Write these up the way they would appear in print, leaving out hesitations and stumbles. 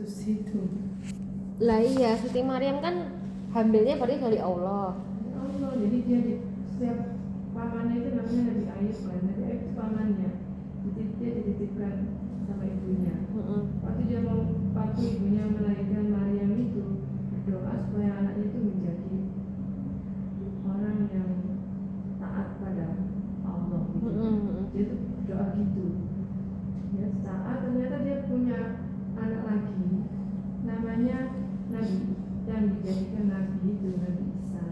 Yesus itu. Lah iya, Siti Maryam kan hamilnya berarti dari Allah. Allah, jadi dia di setiap pamannya itu namanya Nabi Ayub kan. Nabi Ayub itu pamannya. Dia dititipkan sama ibunya. Waktu ibunya melahirkan Maryam itu berdoa supaya anaknya itu menjadi orang yang taat pada Allah gitu. Dia tuh doa gitu. Ya, saat ternyata dia punya anak lagi, namanya Nabi yang dijadikan Nabi itu Nabi Isa.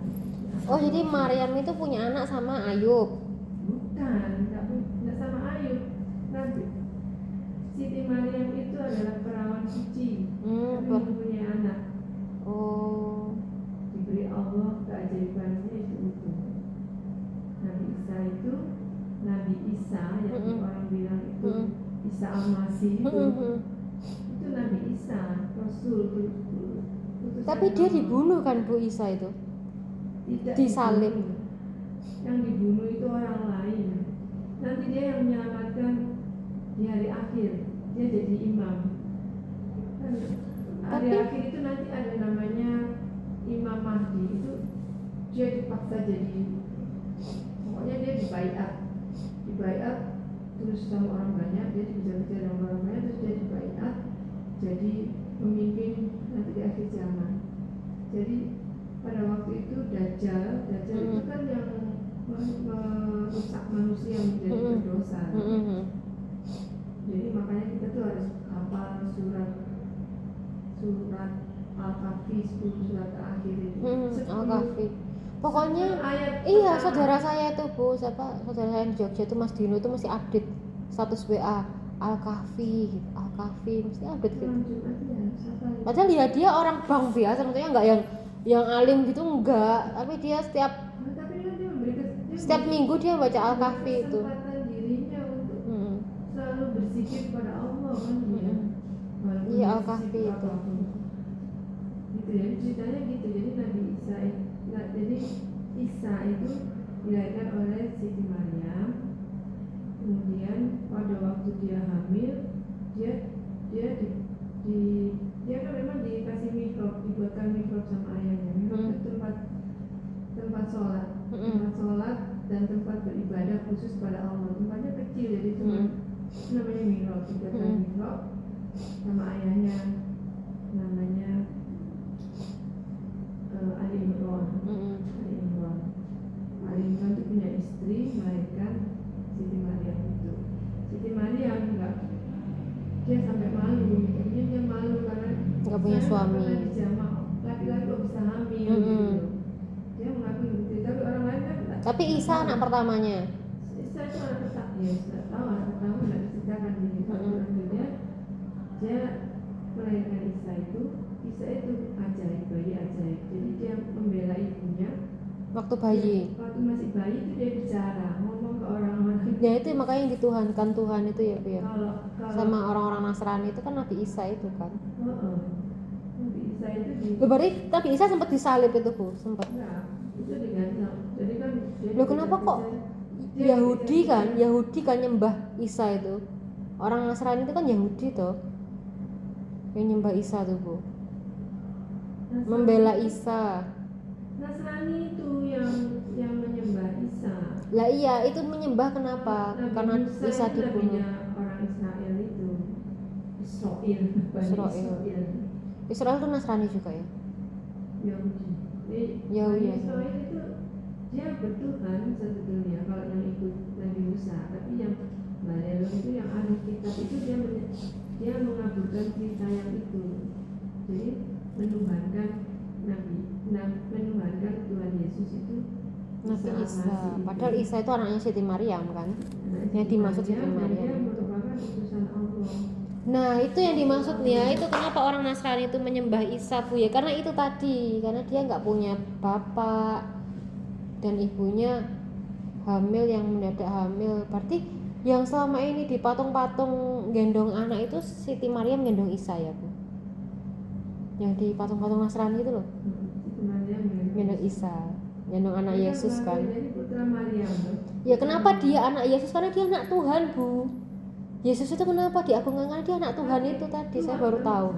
Oh, jadi Maryam itu punya anak sama Ayub? Bukan, nggak sama Ayub. Nabi Siti Maryam itu adalah perawan suci, tapi mempunyai anak. Oh, Diberi Allah keajaibannya itu. Nabi Isa itu, Nabi Isa yang orang bilang itu Isa Al-Masih itu Nabi Isa, Rasul. Tapi dia dibunuh kan Bu Isa itu? Tidak disalib. Dibunuh. Yang dibunuh itu orang lain. Nanti dia yang menyelamatkan di hari akhir. Dia jadi imam. Hari akhir itu nanti ada namanya Imam Mahdi. Itu dia dipaksa jadi, pokoknya dia dibaiat terus sama orang banyak, dia dikejar-kejar sama orang banyak, terus dia dibaiat jadi pemimpin nanti di akhir zaman. Jadi pada waktu itu Dajjal itu kan yang merusak manusia menjadi berdosa. Jadi makanya kita tuh harus hafal surat Al-Kahfi, 10 surat terakhir itu. Al-Kahfi. Pokoknya ayat iya, saudara saya itu Bu, saudara saya di Jogja itu Mas Dino itu mesti update status WA Al-Kahfi gitu. Al-Kahfi mesti update gitu. Padahal dia orang bank biasa, maksudnya enggak yang alim gitu enggak, tapi dia setiap minggu dia baca Al-Kahfi itu. Dirinya untuk selalu berzikir kepada Allah kan ya. Iya, Al-Kahfi itu. Gitu ya, ceritanya gitu. Jadi Nabi Isa jadi Isa itu dilahirkan oleh Siti Maryam. Kemudian pada waktu dia hamil, dia kan memang dikasih mihrab, dibuatkan mihrab sama ayahnya. Mihrab itu tempat sholat dan tempat beribadah khusus pada Allah. Tempatnya kecil, jadi cuma namanya mihrab. Dibuatkan mihrab sama ayahnya, namanya Ali Imran. Ali Imran itu punya istri, melahirkan Siti Maryam itu. Siti Maryam dia sampai malu, dia malu karena nggak punya suami. Laki-laki kok bisa hamil gitu. Dia mengaku gitu, tapi orang lain kan. Tapi Isa anak pertamanya. Isa itu anak pertama, ya sudah tahu anak pertama nggak diceritakan di Al-Quran. Dia melahirkan Isa itu ajaib, bayi ajaib. Jadi dia membela ibunya. Waktu bayi. Waktu masih bayi itu dia bicara, ngomong ke orang-orang. Ya itu makanya yang dituhankan Tuhan itu ya Bu ya. Kalau sama orang-orang Nasrani itu kan Nabi Isa itu kan. Nabi Isa itu berarti Nabi Isa sempat disalib itu Bu, sempat. Nah, itu digantung. Jadi kan. Loh kenapa kok Yahudi kan nyembah Isa itu. Orang Nasrani itu kan Yahudi toh. Yang nyembah Isa tuh Bu. Membela Isa. Nasrani itu yang menyembah Isa. Lah iya, itu menyembah kenapa? Karena Isa dibunuh. Orang Israel itu. Israel itu Nasrani juga ya? Yahudi. Israel itu dia bertuhan sebetulnya kalau yang ikut Nabi Musa, tapi yang Babylon itu yang ahli kitab itu dia mengaburkan cerita yang itu. Jadi menuhankan menuhankan Tuhan Yesus itu Nabi Isa. Padahal Isa itu anaknya Siti Maryam kan? Yang dimaksud Siti Maryam. Nah itu yang dimaksudnya, itu kenapa orang Nasrani itu menyembah Isa Bu ya, karena itu tadi, karena dia nggak punya bapak dan ibunya hamil, yang mendadak hamil. Berarti yang selama ini di patung-patung gendong anak itu Siti Maryam gendong Isa ya Bu, yang di patung-patung Nasrani itu loh, gendong Isa, gendong anak Yesus kan. Ya kenapa dia anak Yesus, karena dia anak Tuhan Bu. Yesus itu kenapa diagungkan, dia anak Tuhan itu tadi saya baru tahu.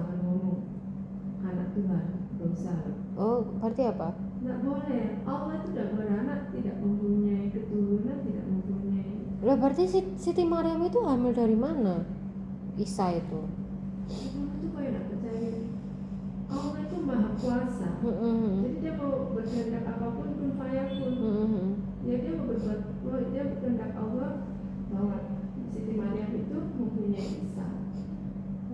Tuhan, dosa. Oh, berarti apa? Nggak boleh. Allah itu tidak beranak, tidak mempunyai keturunan, tidak mempunyai. Lah berarti Siti Maryam itu hamil dari mana? Isa itu. Allah itu kayak nggak percaya. Allah itu maha kuasa. Jadi dia mau berkehendak apapun pun fayakun. Ya dia mau berbuat, dia berkehendak Allah bahwa Siti Maryam itu mempunyai Isa.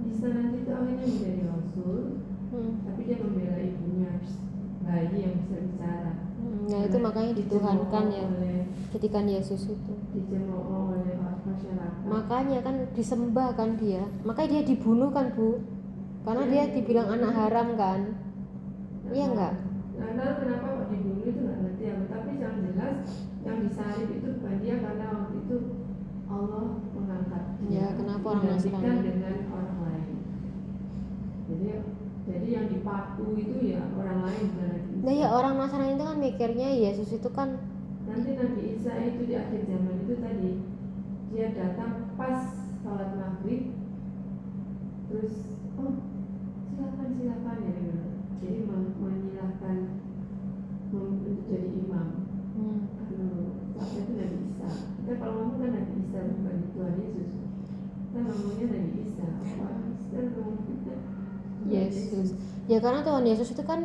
Isa nanti itu akhirnya menjadi rasul, tapi dia membela ibunya, bayi yang bisa bicara. Nah itu makanya dituhankan ya, oleh ketika Yesus itu. dicemooh oleh masyarakat. Makanya kan disembah kan dia, makanya dia dibunuh kan Bu, karena dia dibilang anak haram kan. Iya enggak? Nah, lalu kenapa kok dibunuh itu nggak ngerti ya, tapi yang jelas yang disalib itu bukan dia, karena waktu itu Allah mengangkat dia. Ya, kenapa orang digantikan Nasrani? dengan orang lain. Jadi yang dipaku itu ya orang lain, bukan Nabi Isa. Nah ya orang Nasrani itu kan mikirnya Yesus itu kan Nanti Nabi Isa itu di akhir zaman itu tadi dia datang pas sholat maghrib, terus silakan ya gitu. Jadi menyilahkan untuk jadi imam. Saat itu Nabi Isa. Kita kalau ngomong kan Nabi Isa, bukan Tuhan Yesus. Kita ngomongnya Nabi Isa. Kita ngomong kita Yesus. Ya karena Tuhan Yesus itu kan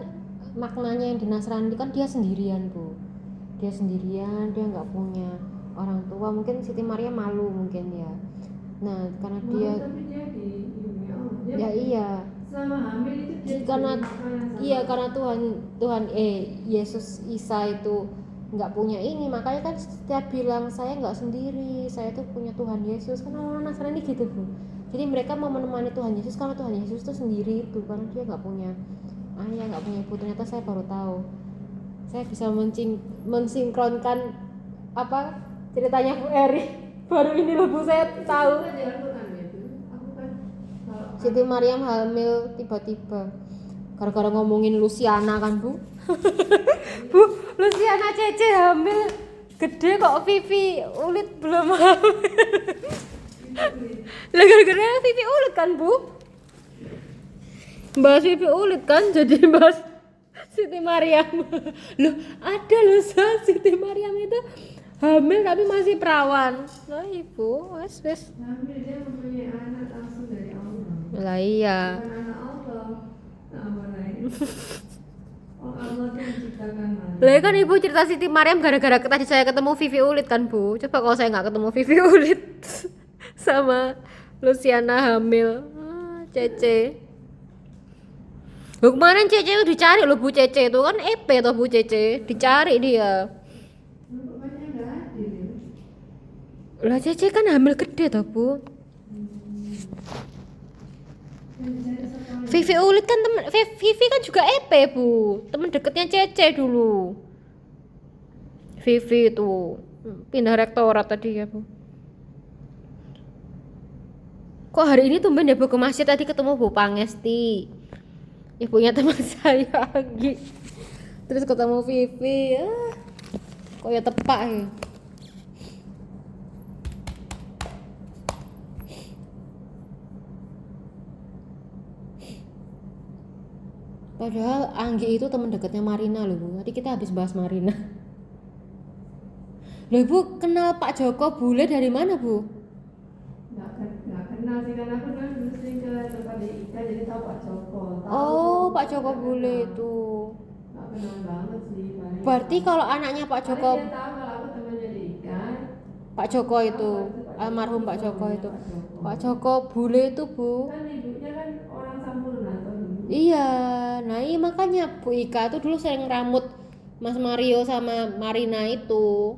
maknanya yang di Nasrani itu kan dia sendirian Bu. Dia sendirian, dia nggak punya orang tua. Mungkin Siti Maria malu mungkin ya. Nah karena dia tapi dia di dia ya iya. selama hamil itu dia Karena diberi makanan sama iya karena Tuhan Yesus Isa itu nggak punya ini, makanya kan setiap bilang saya nggak sendiri, saya tuh punya Tuhan Yesus. Karena orang Nasrani gitu Bu. Jadi mereka mau menemani Tuhan Yesus karena Tuhan Yesus itu sendiri itu, karena dia nggak punya ayah, nggak punya ibu. Ternyata saya baru tahu. Saya bisa mensinkronkan apa ceritanya Bu Eri. Baru ini loh Bu saya tahu. Itu di Al-Quran itu. Aku kan kalau Siti Maryam hamil tiba-tiba gara-gara ngomongin Luciana kan Bu. Bu, Luciana Cece hamil gede kok Vivi Ulit belum hamil. Lah gara-gara Vivi Ulit kan Bu. Bahas Vivi Ulit kan jadi bahas Siti Maryam. Loh ada loh Siti Maryam itu hamil tapi masih perawan. Lah Ibu, wes. hamil dia mempunyai anak langsung dari Allah. Lah iya. Bukan anak Allah. Nah, lain. Oh Allah tuh menciptakan manusia. Lah kan Ibu cerita Siti Maryam gara-gara tadi saya ketemu Vivi Ulit kan Bu. Coba kalau saya nggak ketemu Vivi Ulit sama Luciana hamil, Cece. Loh kemarin Cece itu dicari loh Bu, Cece itu kan EP toh Bu, Cece dicari dia. Pokoknya nggak adil ya. Lah Cece kan hamil gede toh Bu. Vivi Ulit kan temen Vivi kan juga EP Bu, temen deketnya Cece dulu. Vivi itu pindah rektorat tadi ya Bu. Kok hari ini tumben ya Bu ke masjid, tadi ketemu Bu Pangesti, ibunya teman saya Anggi. Terus ketemu Vivi, kok ya tepak ya. Padahal Anggi itu teman dekatnya Marina loh Bu. Tadi kita habis bahas Marina. Loh Ibu kenal Pak Joko Bule dari mana Bu? Nggak kenal sih, karena aku kan dulu sering ke tempat DIK, jadi tahu Pak Joko. Oh Pak Joko Bule itu. Nggak kenal banget sih. Berarti kalau anaknya Pak Joko, dia tahu kalau aku temannya DIK. Pak Joko itu almarhum Pak Joko itu. Pak Joko Bule itu Bu. Kan ibunya kan orang Sampurna tuh dulu. Iya, nah iya makanya Bu Ika tuh dulu sering rambut Mas Mario sama Marina itu.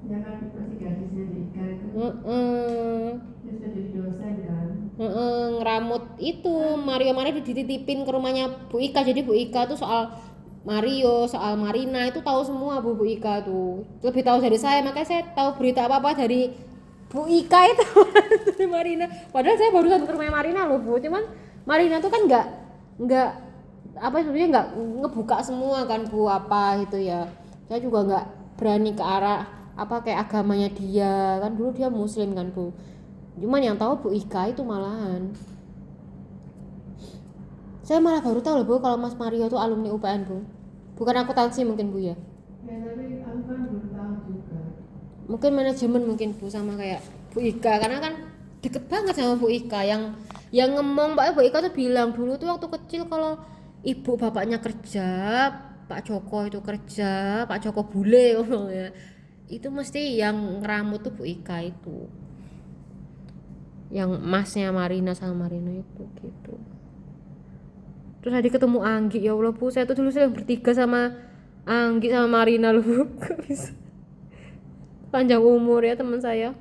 Dia kan masih gadisnya DIK itu. Dia sudah jadi dosen kan. Ngeramut itu Mario dititipin ke rumahnya Bu Ika. Jadi Bu Ika tuh soal Mario, soal Marina itu tahu semua Bu Ika tuh. Lebih tahu dari saya, makanya saya tahu berita apa-apa dari Bu Ika itu dari Marina. Padahal saya barusan ke rumah Marina loh Bu. Cuman Marina tuh kan nggak apa sebenarnya nggak ngebuka semua kan Bu apa gitu ya. Saya juga nggak berani ke arah apa kayak agamanya dia, kan dulu dia muslim kan Bu. Cuman yang tahu Bu Ika itu malahan. Saya malah baru tahu loh Bu kalau Mas Mario tuh alumni UPN Bu. Bukan akuntansi mungkin Bu ya. Ya tapi aku kan belum tahu juga. Mungkin manajemen mungkin Bu, sama kayak Bu Ika, karena kan deket banget sama Bu Ika. Yang ngomong Mbak Bu Ika tuh bilang dulu tuh waktu kecil kalau ibu bapaknya kerja, Pak Joko itu kerja, Pak Joko bule ngomongnya, itu mesti yang ngeramut tuh Bu Ika itu, yang masnya Marina sama Marina itu gitu. Terus tadi ketemu Anggi, ya Allah Bu, saya tuh dulu saya bertiga sama Anggi sama Marina loh Bu. Gak bisa. Panjang umur ya teman saya.